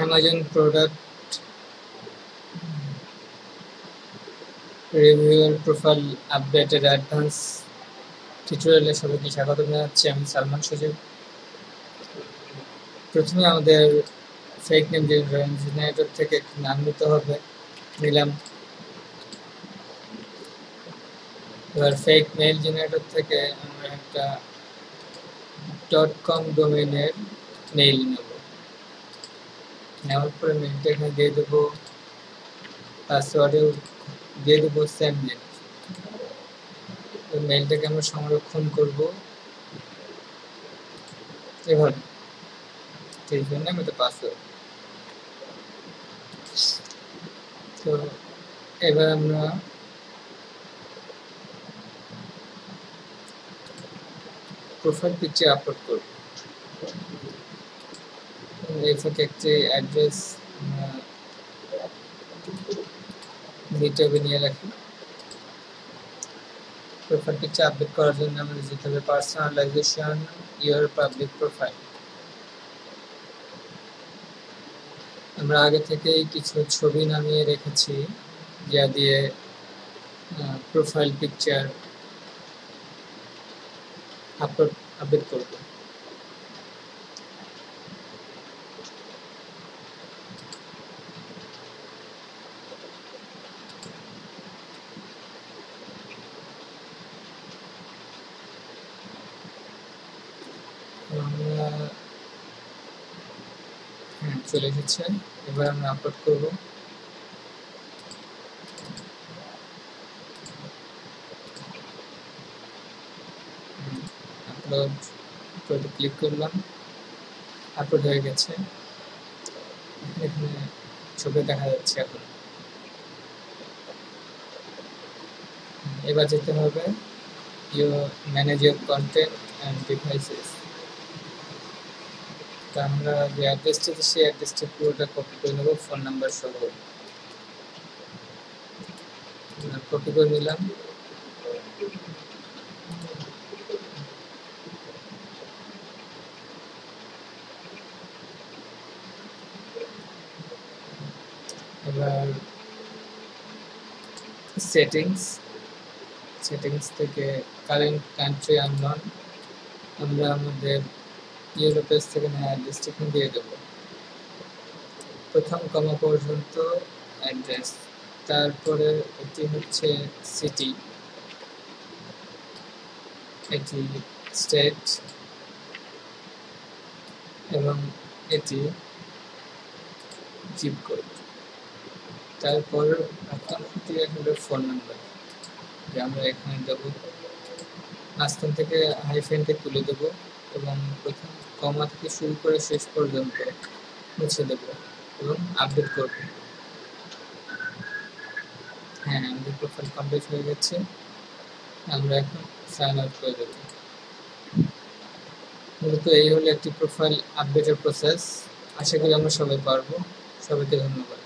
Amazon product reviewer profile আপডেটের advance টিউটোরিয়ালে সবাইকে স্বাগত জানাচ্ছি। আমি সালমান সুজেব। প্রথমে আমাদের ফেক নেম জেনারেটর থেকে একটি নাম নিতে হবে, নিলাম। এবার ফেক মেইল জেনারেটর থেকে আমরা একটা .com ডোমেইনের মেইল নেব। নেওয়ার পরে মেইলটা এখানে দিয়ে দেবো, পাসওয়ার্ডেও দিয়ে দেবো সেম জিনিস। মেইলটাকে আমরা সংরক্ষণ করব এভাবে, সেই জন্য আমি তো পাসওয়ার্ড। তো এবার আমরা প্রোফাইল পিকচার আপলোড করব। এই ফাঁকে একটি অ্যাড্রেস নিয়ে রাখি। প্রোফাইল পিকচার আপডেট করার জন্য আমাদের যেতে হবে পার্সোনালাইজেশন ইওর পাবলিক প্রোফাইল। আমরা আগে থেকেই কিছু ছবি নামিয়ে রেখেছি, যা দিয়ে প্রোফাইল পিকচার আপডেট করব। চলে এসেছে, এবার আমরা আপলোড করব। আপলোড ক্লিক করলাম, আপলোড হয়ে গেছে। এখানে ছবি দেখা যাচ্ছে। এখন এবার যেতে হবে manage your content and devices. তো আমরা যে অ্যাড্রেসটা সেই অ্যাড্রেসটা পুরোটা কপি করে নেব, ফোন নাম্বার সহ কপি করে নিলাম। এবার সেটিংস থেকে কারেন্ট কান্ট্রি আননোন, আমরা আমাদের ইউরোপের থেকে অ্যাড্রেসটা দিয়ে দেবো। প্রথম কমা পর্যন্ত অ্যাড্রেস, তারপরে এটি হচ্ছে সিটি, এটি স্টেট এবং এটি জিপ কোড। তারপর এখন ফোন নাম্বার, যে আমরা এখানে দেবো। মাঝখান থেকে হাইফেনটা তুলে দেবো এবং প্রথম কমা থেকে শুরু করে শেষ পর্যন্ত মুছে দেবো এবং আপডেট করব। হ্যাঁ, আমাদের প্রোফাইল কমপ্লিট হয়ে গেছে। আমরা এখন সাইন আউট করে দেবো। মূলত এই হলো একটি প্রোফাইল আপডেটের প্রসেস। আশা করি আমরা সবাই পারবো। সবাইকে ধন্যবাদ।